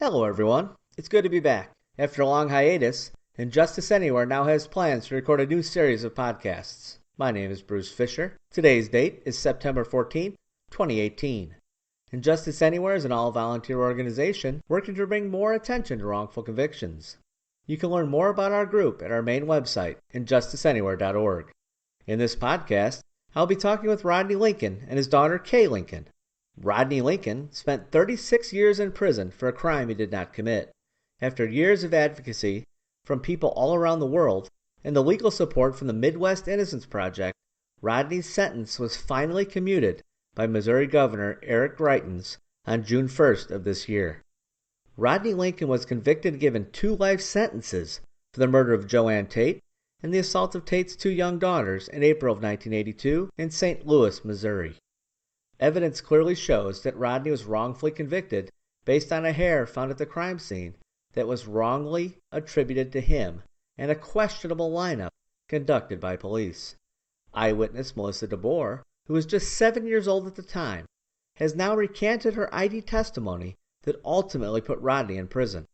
Hello, everyone. It's good to be back. After a long hiatus, Injustice Anywhere now has plans to record a new series of podcasts. My name is Bruce Fisher. Today's date is September 14th, 2018. Injustice Anywhere is an all-volunteer organization working to bring more attention to wrongful convictions. You can learn more about our group at our main website, injusticeanywhere.org. In this podcast, I'll be talking with Rodney Lincoln and his daughter Kay Lincoln. Rodney Lincoln spent 36 years in prison for a crime he did not commit. After years of advocacy from people all around the world and the legal support from the Midwest Innocence Project, Rodney's sentence was finally commuted by Missouri Governor Eric Grietens on June 1st of this year. Rodney Lincoln was convicted and given 2 life sentences for the murder of JoAnn Tate and the assault of Tate's 2 young daughters in April of 1982 in St. Louis, Missouri. Evidence clearly shows that Rodney was wrongfully convicted based on a hair found at the crime scene that was wrongly attributed to him and a questionable lineup conducted by police. Eyewitness Melissa DeBoer, who was just 7 years old at the time, has now recanted her ID testimony that ultimately put Rodney in prison.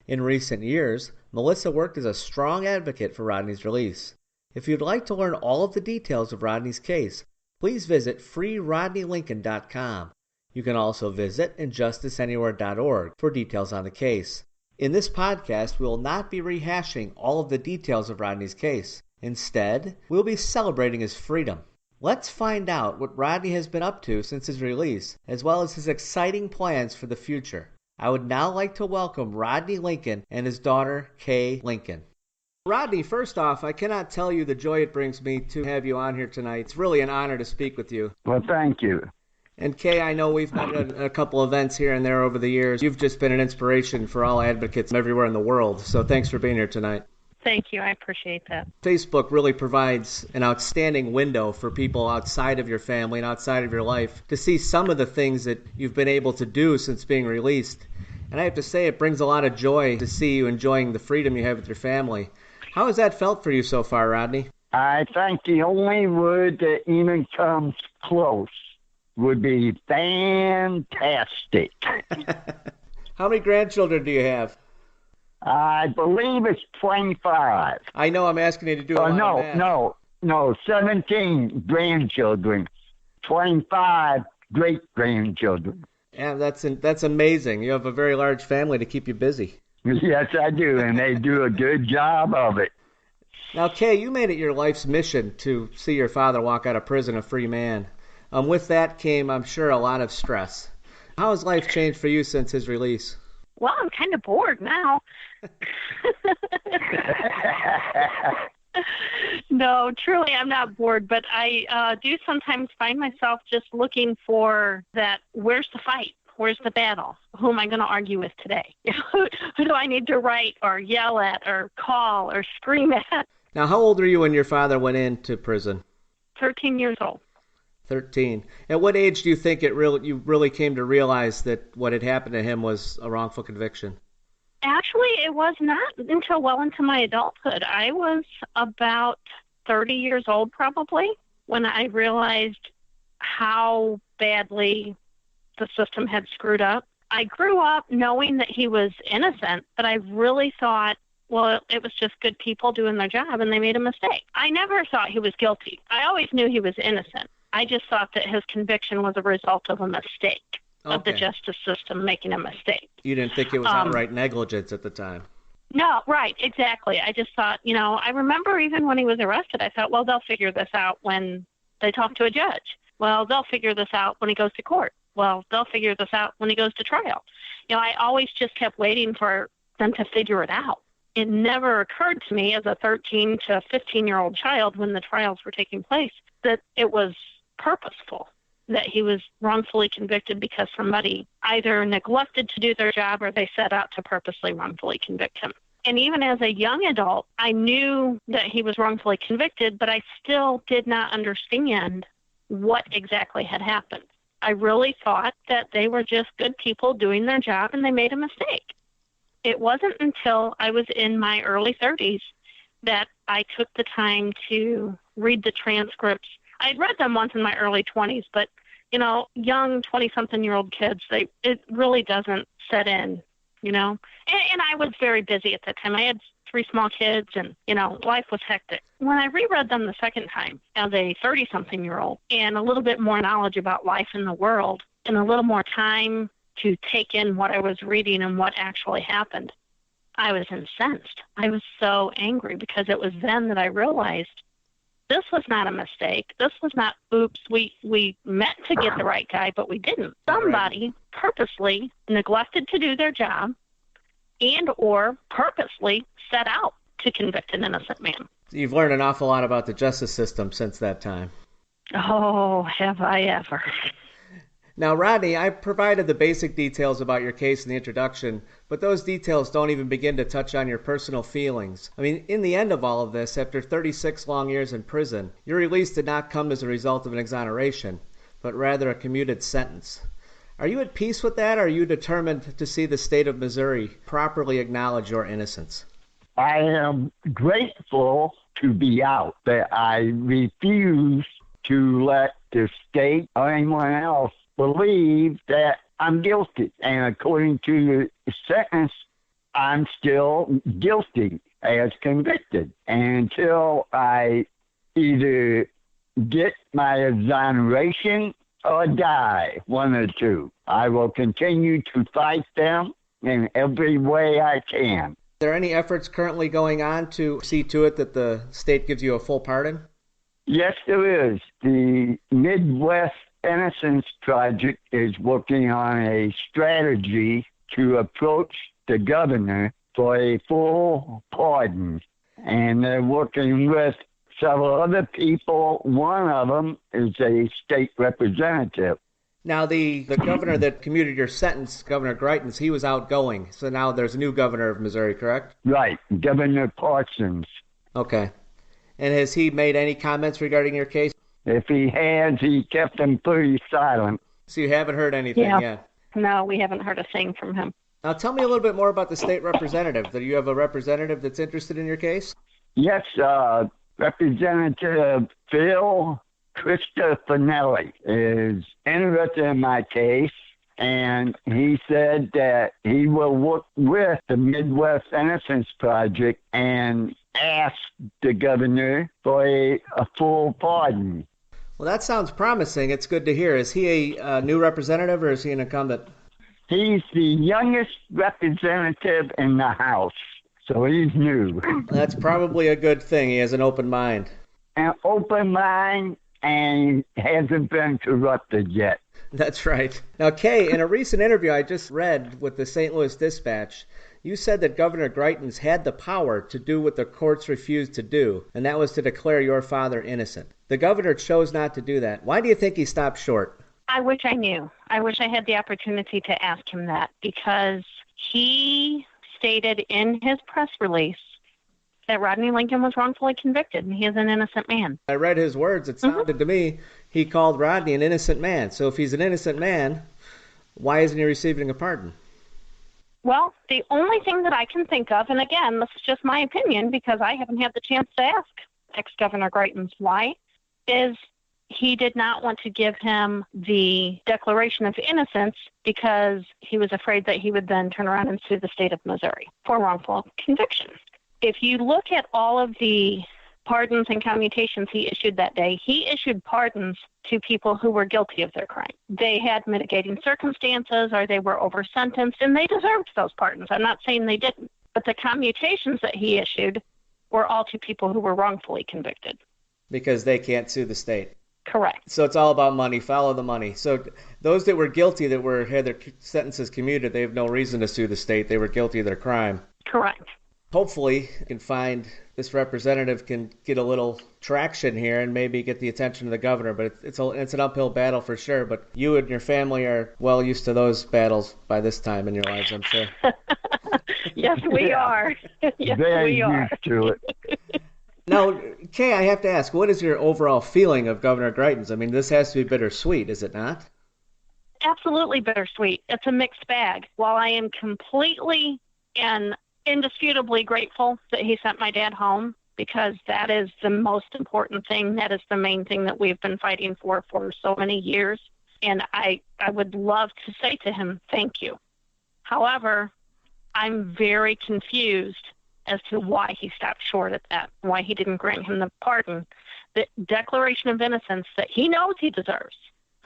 In recent years, Melissa worked as a strong advocate for Rodney's release. If you'd like to learn all of the details of Rodney's case, please visit freerodneylincoln.com. You can also visit injusticeanywhere.org for details on the case. In this podcast, we will not be rehashing all of the details of Rodney's case. Instead, we'll be celebrating his freedom. Let's find out what Rodney has been up to since his release, as well as his exciting plans for the future. I would now like to welcome Rodney Lincoln and his daughter, Kay Lincoln. Rodney, first off, I cannot tell you the joy it brings me to have you on here tonight. It's really an honor to speak with you. Well, thank you. And Kay, I know we've met at a couple events here and there over the years. You've just been an inspiration for all advocates everywhere in the world, so thanks for being here tonight. Thank you. I appreciate that. Facebook really provides an outstanding window for people outside of your family and outside of your life to see some of the things that you've been able to do since being released. And I have to say, it brings a lot of joy to see you enjoying the freedom you have with your family. How has that felt for you so far, Rodney? I think the only word that even comes close would be fantastic. How many grandchildren do you have? I believe it's 25. I know I'm asking you to do a lot of math. No, 17 grandchildren, 25 great-grandchildren. Yeah, that's amazing. You have a very large family to keep you busy. Yes, I do, and they do a good job of it. Now, Kay, you made it your life's mission to see your father walk out of prison a free man. With that came, I'm sure, a lot of stress. How has life changed for you since his release? Well, I'm kind of bored now. No, truly, I'm not bored, but I do sometimes find myself just looking for that, where's the fight? Where's the battle? Who am I going to argue with today? Who do I need to write or yell at or call or scream at? Now, how old were you when your father went into prison? 13 years old. 13. At what age do you think you really came to realize that what had happened to him was a wrongful conviction? Actually, it was not until well into my adulthood. I was about 30 years old probably when I realized how badly the system had screwed up. I grew up knowing that he was innocent, but I really thought, well, it was just good people doing their job and they made a mistake. I never thought he was guilty. I always knew he was innocent. I just thought that his conviction was a result of a mistake, of the justice system making a mistake. You didn't think it was outright negligence at the time? No, right, exactly. I just thought, I remember even when he was arrested, I thought, well, they'll figure this out when they talk to a judge. Well, they'll figure this out when he goes to court. Well, they'll figure this out when he goes to trial. I always just kept waiting for them to figure it out. It never occurred to me as a 13 to 15-year-old child when the trials were taking place that it was purposeful, that he was wrongfully convicted because somebody either neglected to do their job or they set out to purposely wrongfully convict him. And even as a young adult, I knew that he was wrongfully convicted, but I still did not understand what exactly had happened. I really thought that they were just good people doing their job and they made a mistake. It wasn't until I was in my early 30s that I took the time to read the transcripts. I'd read them once in my early 20s, but, young 20-something-year-old kids, it really doesn't set in you know. And I was very busy at that time. I had 3 small kids and, you know, life was hectic. When I reread them the second time as a 30-something-year-old and a little bit more knowledge about life in the world and a little more time to take in what I was reading and what actually happened, I was incensed. I was so angry because it was then that I realized this was not a mistake. This was not, oops, we meant to get the right guy, but we didn't. Somebody purposely neglected to do their job and or purposely set out to convict an innocent man. You've learned an awful lot about the justice system since that time. Oh, have I ever. Now, Rodney, I provided the basic details about your case in the introduction, but those details don't even begin to touch on your personal feelings. I mean, in the end of all of this, after 36 long years in prison, your release did not come as a result of an exoneration, but rather a commuted sentence. Are you at peace with that, or are you determined to see the state of Missouri properly acknowledge your innocence? I am grateful to be out, but I refuse to let the state or anyone else believe that I'm guilty. And according to the sentence, I'm still guilty as convicted. And until I either get my exoneration or die, one or two, I will continue to fight them in every way I can. Are there any efforts currently going on to see to it that the state gives you a full pardon? Yes, there is. The Midwest Innocence Project is working on a strategy to approach the governor for a full pardon. And they're working with several other people. One of them is a state representative. Now, the governor that commuted your sentence, Governor Grietens, he was outgoing. So now there's a new governor of Missouri, correct? Right, Governor Parsons. Okay. And has he made any comments regarding your case? If he has, he kept them pretty silent. So you haven't heard anything yet? No, we haven't heard a thing from him. Now, tell me a little bit more about the state representative. Do you have a representative that's interested in your case? Yes, Representative Phil Cristofanelli is interested in my case, and he said that he will work with the Midwest Innocence Project and ask the governor for a full pardon. Well, that sounds promising. It's good to hear. Is he a new representative or is he an incumbent? He's the youngest representative in the House, so he's new. That's probably a good thing. He has an open mind. An open mind, and hasn't been corrupted yet. That's right. Now, Kay, in a recent interview I just read with the St. Louis Dispatch, you said that Governor Grietens had the power to do what the courts refused to do, and that was to declare your father innocent. The governor chose not to do that. Why do you think he stopped short? I wish I knew. I wish I had the opportunity to ask him that, because he stated in his press release that Rodney Lincoln was wrongfully convicted and he is an innocent man. I read his words. It sounded to me he called Rodney an innocent man. So if he's an innocent man, why isn't he receiving a pardon? Well, the only thing that I can think of, and again, this is just my opinion because I haven't had the chance to ask ex-Governor Grietens why, is he did not want to give him the declaration of innocence because he was afraid that he would then turn around and sue the state of Missouri for wrongful conviction. If you look at all of the pardons and commutations he issued that day, he issued pardons to people who were guilty of their crime. They had mitigating circumstances or they were over-sentenced, and they deserved those pardons. I'm not saying they didn't. But the commutations that he issued were all to people who were wrongfully convicted. Because they can't sue the state. Correct. So it's all about money. Follow the money. So those that were guilty, that had their sentences commuted, they have no reason to sue the state. They were guilty of their crime. Correct. Hopefully, you can find this representative can get a little traction here and maybe get the attention of the governor. But it's an uphill battle for sure. But you and your family are well used to those battles by this time in your lives, I'm sure. Yes, we are. Yes, Very we are. used to it. Now, Kay, I have to ask, what is your overall feeling of Governor Grietens? I mean, this has to be bittersweet, is it not? Absolutely bittersweet. It's a mixed bag. While I am completely and indisputably grateful that he sent my dad home, because that is the most important thing. That is the main thing that we've been fighting for so many years. And I would love to say to him, thank you. However, I'm very confused as to why he stopped short at that, why he didn't grant him the pardon, the declaration of innocence that he knows he deserves.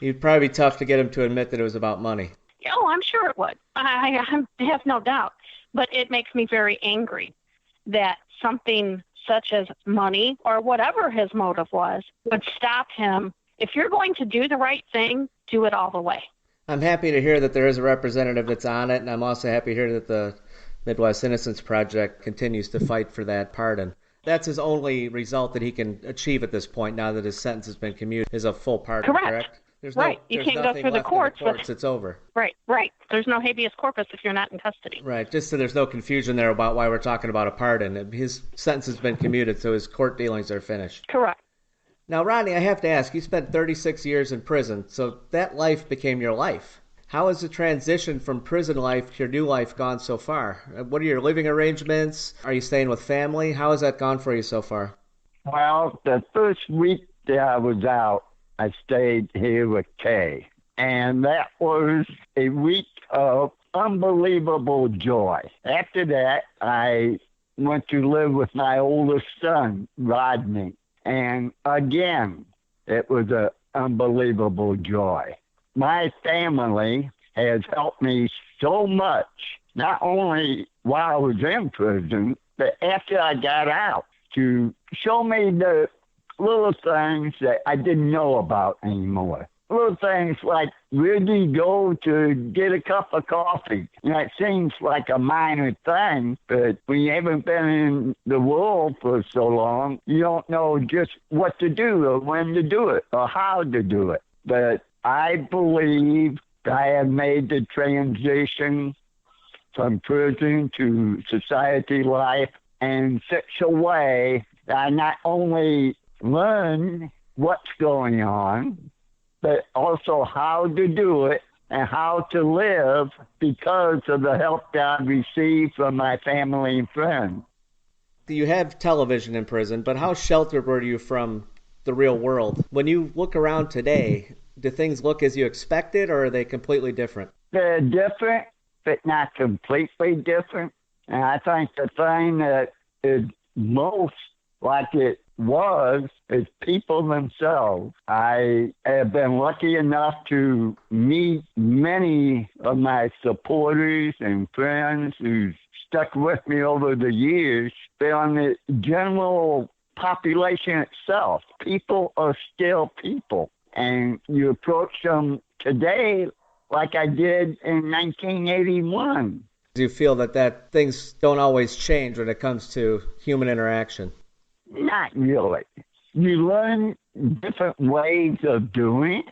It'd probably be tough to get him to admit that it was about money. Oh, I'm sure it would. I have no doubt. But it makes me very angry that something such as money or whatever his motive was would stop him. If you're going to do the right thing, do it all the way. I'm happy to hear that there is a representative that's on it, and I'm also happy to hear that the Midwest Innocence Project continues to fight for that pardon. That's his only result that he can achieve at this point, now that his sentence has been commuted, is a full pardon, correct? Right. You can't go through the courts. It's over. Right. There's no habeas corpus if you're not in custody. Right. Just so there's no confusion there about why we're talking about a pardon. His sentence has been commuted, so his court dealings are finished. Correct. Now, Rodney, I have to ask, you spent 36 years in prison, so that life became your life. How has the transition from prison life to your new life gone so far? What are your living arrangements? Are you staying with family? How has that gone for you so far? Well, the first week that I was out, I stayed here with Kay. And that was a week of unbelievable joy. After that, I went to live with my oldest son, Rodney. And again, it was an unbelievable joy. My family has helped me so much, not only while I was in prison, but after I got out, to show me the little things that I didn't know about anymore. Little things like, where do you go to get a cup of coffee? It seems like a minor thing, but when you haven't been in the world for so long, you don't know just what to do or when to do it or how to do it. But I believe I have made the transition from prison to society life in such a way that I not only learn what's going on, but also how to do it and how to live because of the help that I received from my family and friends. You have television in prison, but how sheltered were you from the real world? When you look around today, do things look as you expected, or are they completely different? They're different, but not completely different. And I think the thing that is most like it was is people themselves. I have been lucky enough to meet many of my supporters and friends who stuck with me over the years. But on the general population itself, people are still people. And you approach them today like I did in 1981. Do you feel that things don't always change when it comes to human interaction? Not really. You learn different ways of doing it.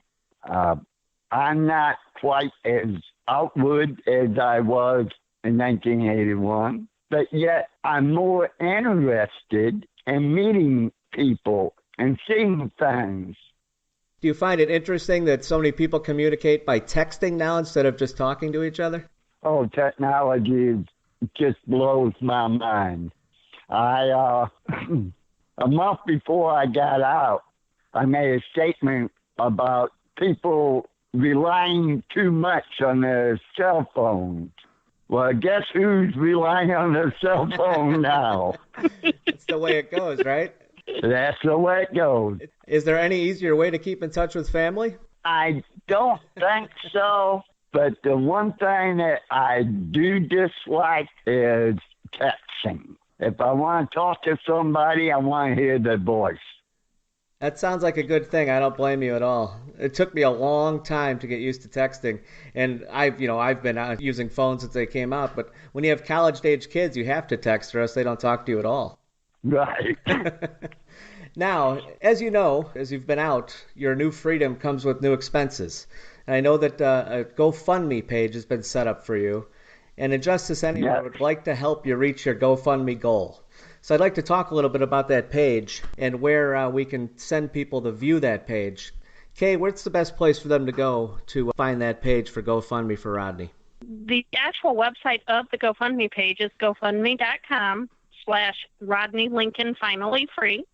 I'm not quite as outward as I was in 1981, but yet I'm more interested in meeting people and seeing things. Do you find it interesting that so many people communicate by texting now instead of just talking to each other? Oh, technology just blows my mind. A month before I got out, I made a statement about people relying too much on their cell phones. Well, guess who's relying on their cell phone now? That's the way it goes, right? That's the way it goes. Is there any easier way to keep in touch with family? I don't think so, but the one thing that I do dislike is texting. If I want to talk to somebody, I want to hear their voice. That sounds like a good thing. I don't blame you at all. It took me a long time to get used to texting, and I've been using phones since they came out. But when you have college-age kids, you have to text, or else they don't talk to you at all. Right. Now, as you know, as you've been out, your new freedom comes with new expenses. And I know that a GoFundMe page has been set up for you, and Justice Anywhere would like to help you reach your GoFundMe goal. So I'd like to talk a little bit about that page and where we can send people to view that page. Kay, where's the best place for them to go to find that page for GoFundMe for Rodney? The actual website of the GoFundMe page is gofundme.com/Rodney Lincoln Finally Free.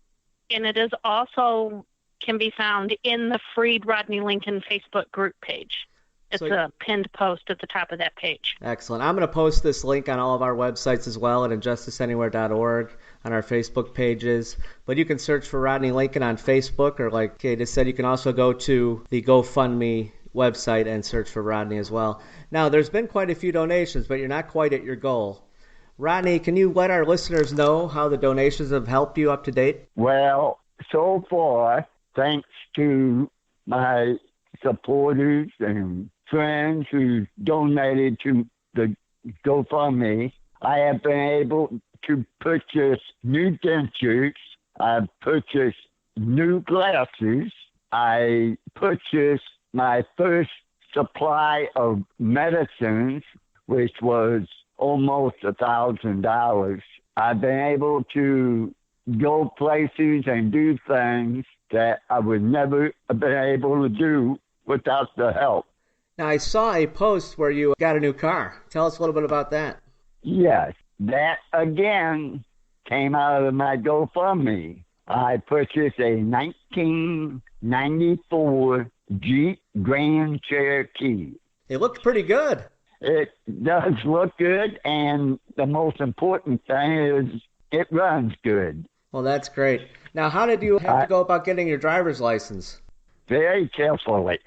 And it is also can be found in the Freed Rodney Lincoln Facebook group page. It's a pinned post at the top of that page. Excellent. I'm going to post this link on all of our websites as well at injusticeanywhere.org, on our Facebook pages. But you can search for Rodney Lincoln on Facebook, or like Kay just said, you can also go to the GoFundMe website and search for Rodney as well. Now, there's been quite a few donations, but you're not quite at your goal. Rodney, can you let our listeners know how the donations have helped you up to date? Well, so far, thanks to my supporters and friends who donated to the GoFundMe, I have been able to purchase new dentures. I've purchased new glasses. I purchased my first supply of medicines, which was almost $1,000. I've been able to go places and do things that I would never have been able to do without the help. Now, I saw a post where you got a new car. Tell us a little bit about that. Yes, that again came out of my GoFundMe. I purchased a 1994 Jeep Grand Cherokee. It looked pretty good. It does look good, and the most important thing is it runs good. Well, that's great. Now, how did you have to go about getting your driver's license? Very carefully.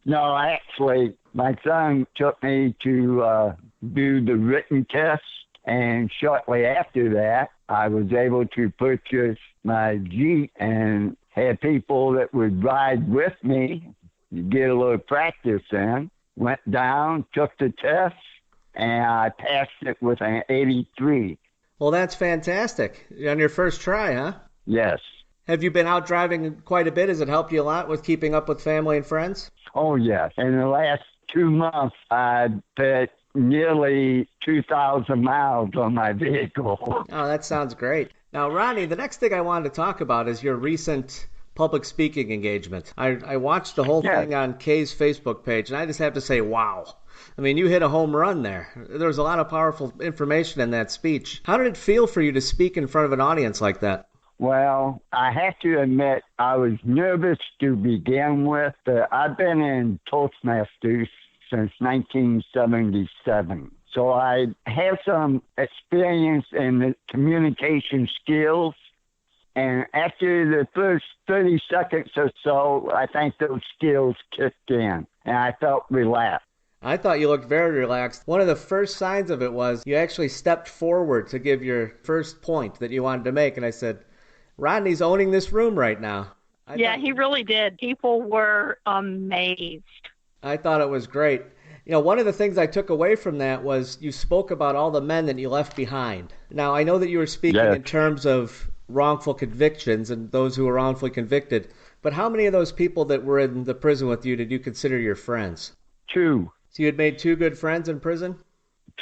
No, actually, my son took me to do the written test, and shortly after that, I was able to purchase my Jeep and had people that would ride with me to get a little practice in. Went down, took the test, and I passed it with an 83. Well, that's fantastic. On your first try, huh? Yes. Have you been out driving quite a bit? Has it helped you a lot with keeping up with family and friends? Oh, yes. In the last 2 months, I put nearly 2,000 miles on my vehicle. Oh, that sounds great. Now, Ronnie, the next thing I wanted to talk about is your recent public speaking engagement. I watched the whole thing on Kay's Facebook page, and I just have to say, wow. I mean, you hit a home run there. There was a lot of powerful information in that speech. How did it feel for you to speak in front of an audience like that? Well, I have to admit, I was nervous to begin with, but I've been in Toastmasters since 1977. So I have some experience in the communication skills. And after the first 30 seconds or so, I think those skills kicked in, and I felt relaxed. I thought you looked very relaxed. One of the first signs of it was you actually stepped forward to give your first point that you wanted to make, and I said, Rodney's owning this room right now. He really did. People were amazed. I thought it was great. You know, one of the things I took away from that was you spoke about all the men that you left behind. Now, I know that you were speaking in terms of wrongful convictions and those who were wrongfully convicted, but how many of those people that were in the prison with you did you consider your friends? 2. So you had made 2 good friends in prison?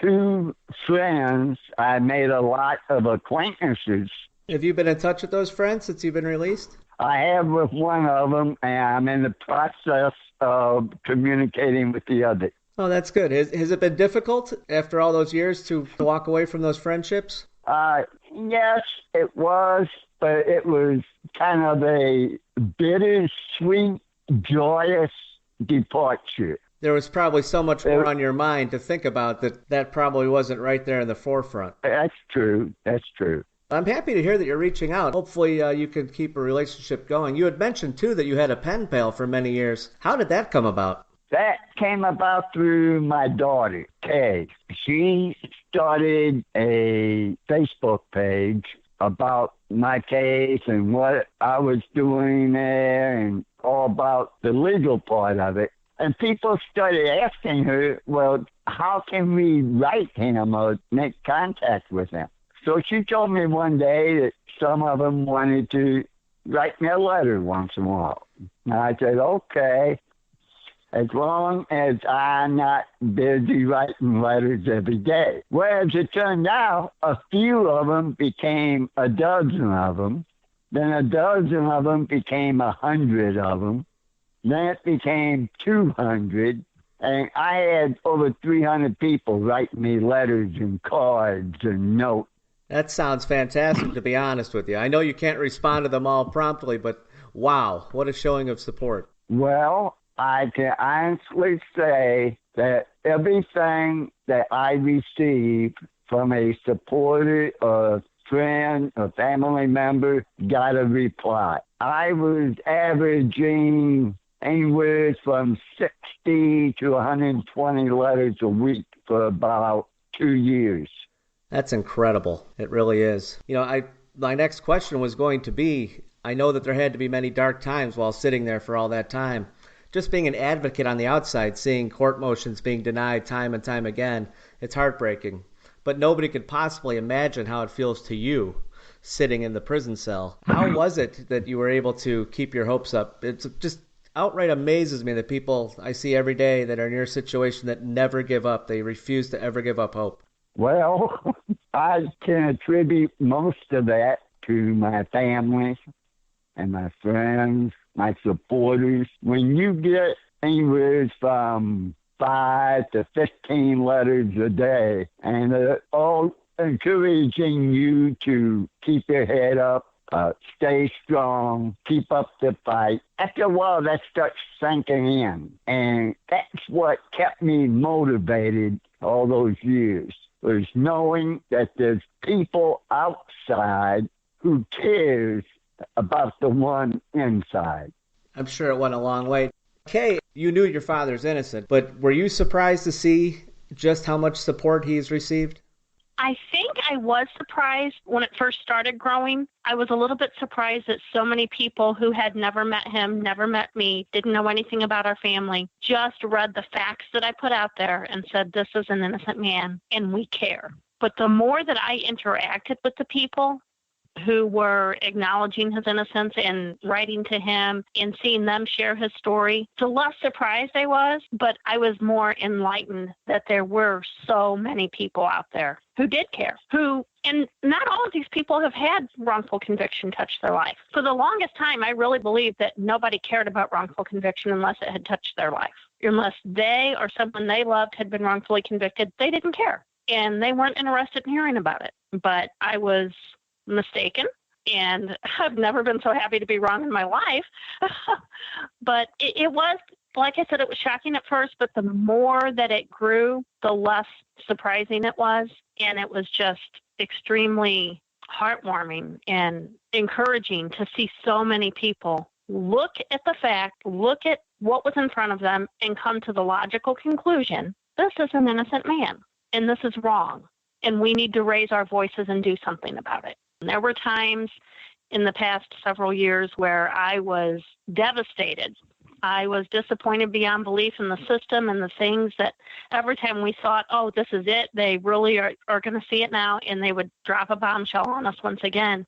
2 friends. I made a lot of acquaintances. Have you been in touch with those friends since you've been released? I have with one of them, and I'm in the process of communicating with the other. Oh, that's good. Has it been difficult after all those years to walk away from those friendships? Yes, it was, but it was kind of a bittersweet, joyous departure. There was probably so much more on your mind to think about that probably wasn't right there in the forefront. That's true. That's true. I'm happy to hear that you're reaching out. Hopefully you can keep a relationship going. You had mentioned, too, that you had a pen pal for many years. How did that come about? That came about through my daughter, Kay. She started a Facebook page about my case and what I was doing there and all about the legal part of it. And people started asking her, well, how can we write him or make contact with him? So she told me one day that some of them wanted to write me a letter once in a while. And I said, okay, as long as I'm not busy writing letters every day. Well, as it turned out, a few of them became a dozen of them. Then a dozen of them became 100 of them. Then it became 200. And I had over 300 people writing me letters and cards and notes. That sounds fantastic, to be honest with you. I know you can't respond to them all promptly, but wow, what a showing of support. Well, I can honestly say that everything that I receive from a supporter, a friend, a family member got a reply. I was averaging anywhere from 60 to 120 letters a week for about 2 years. That's incredible. It really is. My next question was going to be, I know that there had to be many dark times while sitting there for all that time. Just being an advocate on the outside, seeing court motions being denied time and time again, it's heartbreaking. But nobody could possibly imagine how it feels to you sitting in the prison cell. How was it that you were able to keep your hopes up? It just outright amazes me that people I see every day that are in your situation that never give up. They refuse to ever give up hope. Well, I can attribute most of that to my family and my friends, my supporters. When you get anywhere from 5 to 15 letters a day, and all encouraging you to keep your head up, stay strong, keep up the fight. After a while, that starts sinking in. And that's what kept me motivated all those years, was knowing that there's people outside who cares about the one inside. I'm sure it went a long way. Kay, you knew your father's innocent, but were you surprised to see just how much support he's received? I think I was surprised when it first started growing. I was a little bit surprised that so many people who had never met him, never met me, didn't know anything about our family, just read the facts that I put out there and said, this is an innocent man and we care. But the more that I interacted with the people who were acknowledging his innocence and writing to him and seeing them share his story, the less surprised I was, but I was more enlightened that there were so many people out there who did care, and not all of these people have had wrongful conviction touch their life. For the longest time, I really believed that nobody cared about wrongful conviction unless it had touched their life. Unless they or someone they loved had been wrongfully convicted, they didn't care, and they weren't interested in hearing about it. But I was mistaken, and I've never been so happy to be wrong in my life. But it was, like I said, it was shocking at first, but the more that it grew, the less surprising it was. And it was just extremely heartwarming and encouraging to see so many people look at the fact, look at what was in front of them, and come to the logical conclusion, this is an innocent man, and this is wrong, and we need to raise our voices and do something about it. There were times in the past several years where I was devastated. I was disappointed beyond belief in the system and the things that every time we thought, oh, this is it, they really are going to see it now, and they would drop a bombshell on us once again.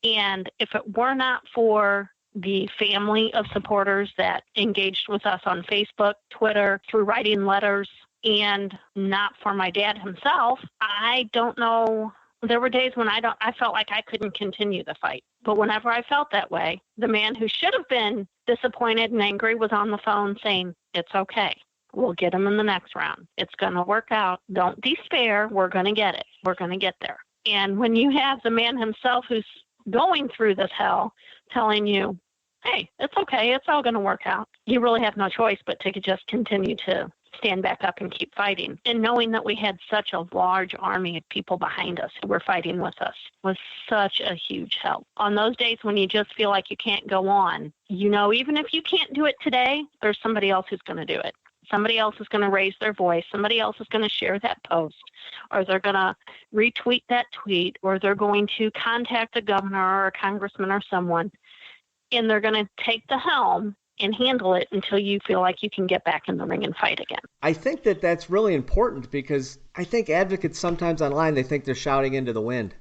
And if it were not for the family of supporters that engaged with us on Facebook, Twitter, through writing letters, and not for my dad himself, I don't know. There were days when I felt like I couldn't continue the fight. But whenever I felt that way, the man who should have been disappointed and angry was on the phone saying, it's okay. We'll get him in the next round. It's going to work out. Don't despair. We're going to get it. We're going to get there. And when you have the man himself who's going through this hell telling you, hey, it's okay. It's all going to work out, you really have no choice but to just continue to stand back up and keep fighting. And knowing that we had such a large army of people behind us who were fighting with us was such a huge help. On those days when you just feel like you can't go on, even if you can't do it today, there's somebody else who's going to do it. Somebody else is going to raise their voice. Somebody else is going to share that post, or they're going to retweet that tweet, or they're going to contact a governor or a congressman or someone, and they're going to take the helm and handle it until you feel like you can get back in the ring and fight again. I think that that's really important, because I think advocates sometimes online, they think they're shouting into the wind,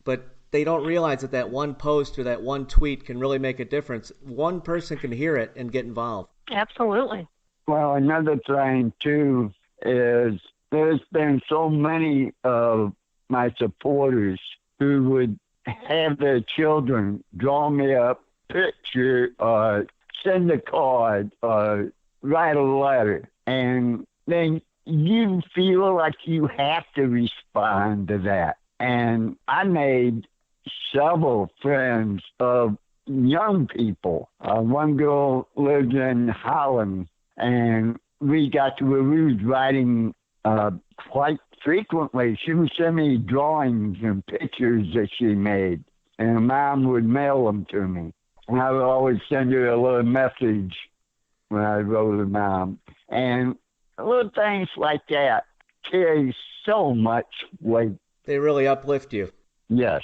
but they don't realize that that one post or that one tweet can really make a difference. One person can hear it and get involved. Absolutely. Well, another thing, too, is there's been so many of my supporters who would have their children draw me a picture or send a card or write a letter, and then you feel like you have to respond to that. And I made several friends of young people. One girl lived in Holland, And we got to where we was writing quite frequently. She would send me drawings and pictures that she made, and Mom would mail them to me. And I would always send her a little message when I wrote to Mom. And little things like that carry so much weight. They really uplift you. Yes.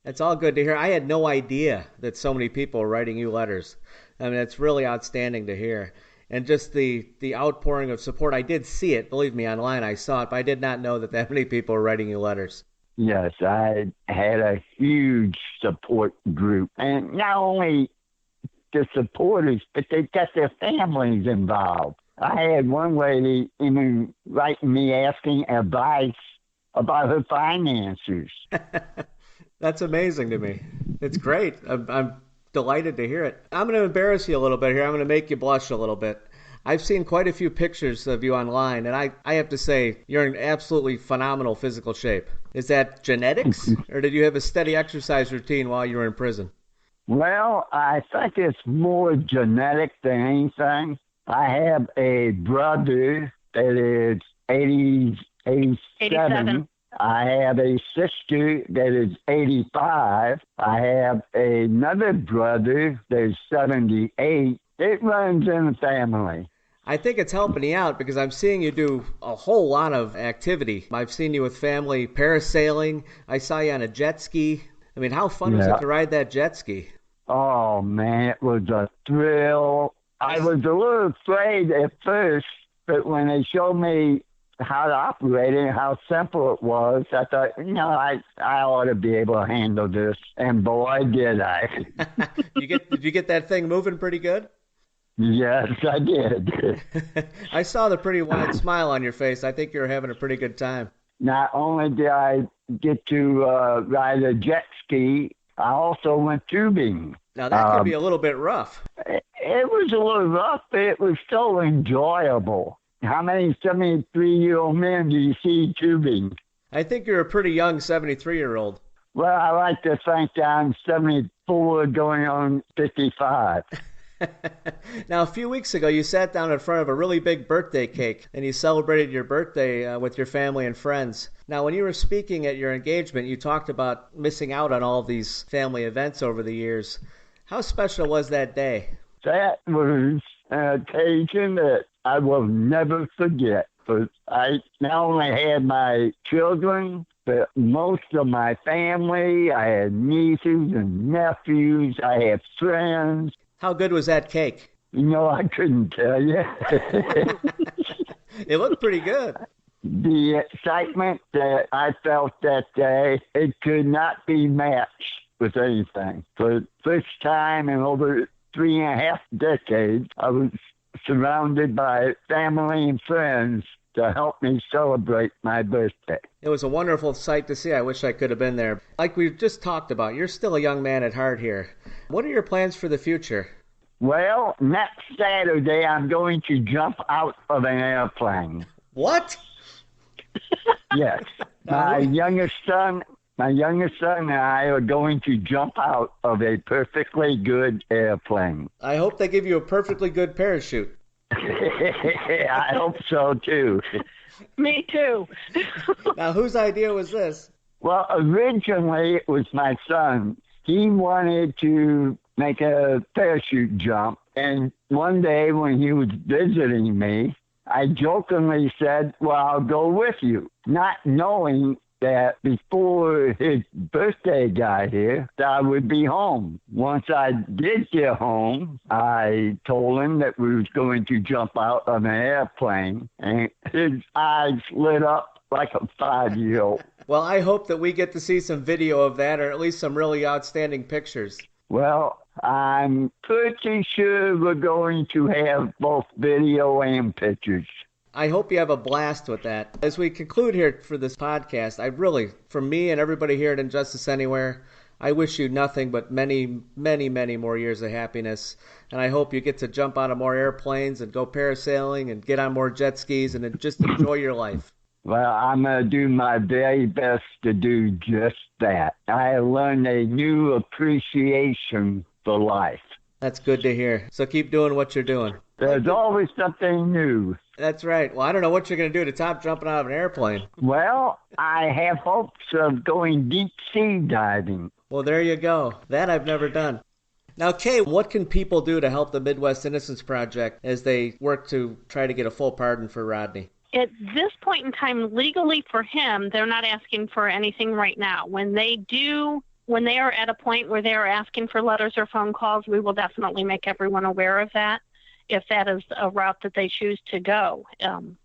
It's all good to hear. I had no idea that so many people were writing you letters. I mean, it's really outstanding to hear. And just the outpouring of support. I did see it. Believe me, online I saw it, but I did not know that many people were writing you letters. Yes, I had a huge support group. And not only the supporters, but they got their families involved. I had one lady even writing me asking advice about her finances. That's amazing to me. It's great. I'm delighted to hear it. I'm going to embarrass you a little bit here. I'm going to make you blush a little bit. I've seen quite a few pictures of you online, and I have to say, you're in absolutely phenomenal physical shape. Is that genetics, or did you have a steady exercise routine while you were in prison? Well, I think it's more genetic than anything. I have a brother that is 87. I have a sister that is 85. I have another brother that is 78. It runs in the family. I think it's helping you out because I'm seeing you do a whole lot of activity. I've seen you with family parasailing. I saw you on a jet ski. I mean, how fun was it to ride that jet ski? Oh, man, it was a thrill. I was a little afraid at first, but when they showed me how to operate it and how simple it was, I thought, I ought to be able to handle this. And boy, did I. Did you get that thing moving pretty good? Yes, I did. I saw the pretty wide smile on your face. I think you were having a pretty good time. Not only did I get to ride a jet ski, I also went tubing. Now, that could be a little bit rough. It was a little rough, but it was still enjoyable. How many 73-year-old men do you see tubing? I think you're a pretty young 73-year-old. Well, I like to think that I'm 74 going on 55. Now, a few weeks ago, you sat down in front of a really big birthday cake, and you celebrated your birthday with your family and friends. Now, when you were speaking at your engagement, you talked about missing out on all these family events over the years. How special was that day? That was an occasion that I will never forget. But I not only had my children, but most of my family. I had nieces and nephews. I had friends. How good was that cake? I couldn't tell you. It looked pretty good. The excitement that I felt that day, it could not be matched with anything. For the first time in over 3.5 decades, I was surrounded by family and friends to help me celebrate my birthday. It was a wonderful sight to see. I wish I could have been there. Like we just talked about, you're still a young man at heart here. What are your plans for the future? Well, next Saturday, I'm going to jump out of an airplane. What? Yes. My youngest son and I are going to jump out of a perfectly good airplane. I hope they give you a perfectly good parachute. I hope so, too. Me too. Now, whose idea was this? Well, originally it was my son. He wanted to make a parachute jump. And one day when he was visiting me, I jokingly said, well, I'll go with you, not knowing that before his birthday got here, that I would be home. Once I did get home, I told him that we was going to jump out of an airplane, and his eyes lit up like a 5-year-old. Well, I hope that we get to see some video of that, or at least some really outstanding pictures. Well, I'm pretty sure we're going to have both video and pictures. I hope you have a blast with that. As we conclude here for this podcast, I really, from me and everybody here at Injustice Anywhere, I wish you nothing but many, many, many more years of happiness. And I hope you get to jump out of more airplanes and go parasailing and get on more jet skis and just enjoy your life. Well, I'm going to do my very best to do just that. I learned a new appreciation for life. That's good to hear. So keep doing what you're doing. There's always something new. That's right. Well, I don't know what you're going to do to top jumping out of an airplane. Well, I have hopes of going deep sea diving. Well, there you go. That I've never done. Now, Kay, what can people do to help the Midwest Innocence Project as they work to try to get a full pardon for Rodney? At this point in time, legally for him, they're not asking for anything right now. When they are at a point where they are asking for letters or phone calls, we will definitely make everyone aware of that, if that is a route that they choose to go.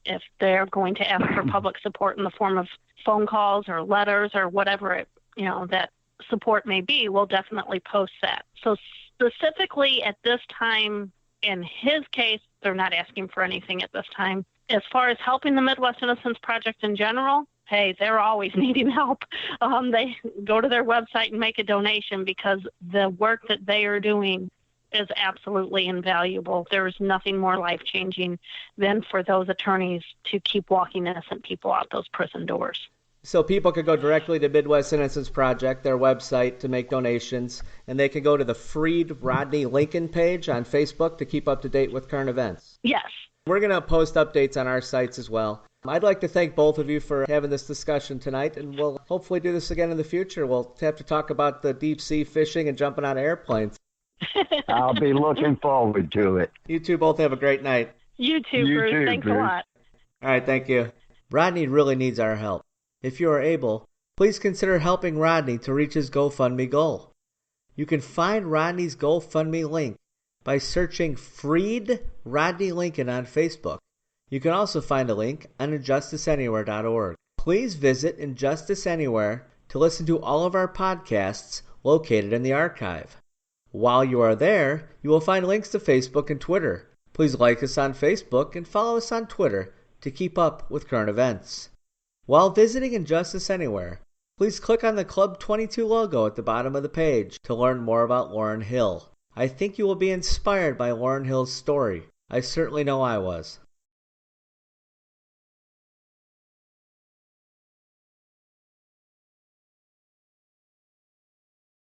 If they're going to ask for public support in the form of phone calls or letters or whatever that support may be, we'll definitely post that. So specifically at this time, in his case, they're not asking for anything at this time. As far as helping the Midwest Innocence Project in general, hey, they're always needing help. They go to their website and make a donation, because the work that they are doing is absolutely invaluable. There is nothing more life-changing than for those attorneys to keep walking innocent people out those prison doors. So people could go directly to Midwest Innocence Project, their website, to make donations, and they can go to the Freed Rodney Lincoln page on Facebook to keep up to date with current events. Yes. We're going to post updates on our sites as well. I'd like to thank both of you for having this discussion tonight, and we'll hopefully do this again in the future. We'll have to talk about the deep sea fishing and jumping out of airplanes. I'll be looking forward to it. You two both have a great night. You too, Bruce. Thanks a lot. All right, thank you. Rodney really needs our help. If you are able, please consider helping Rodney to reach his GoFundMe goal. You can find Rodney's GoFundMe link by searching Freed Rodney Lincoln on Facebook. You can also find a link on injusticeanywhere.org. Please visit Injustice Anywhere to listen to all of our podcasts located in the archive. While you are there, you will find links to Facebook and Twitter. Please like us on Facebook and follow us on Twitter to keep up with current events. While visiting Injustice Anywhere, please click on the Club 22 logo at the bottom of the page to learn more about Lauryn Hill. I think you will be inspired by Lauryn Hill's story. I certainly know I was.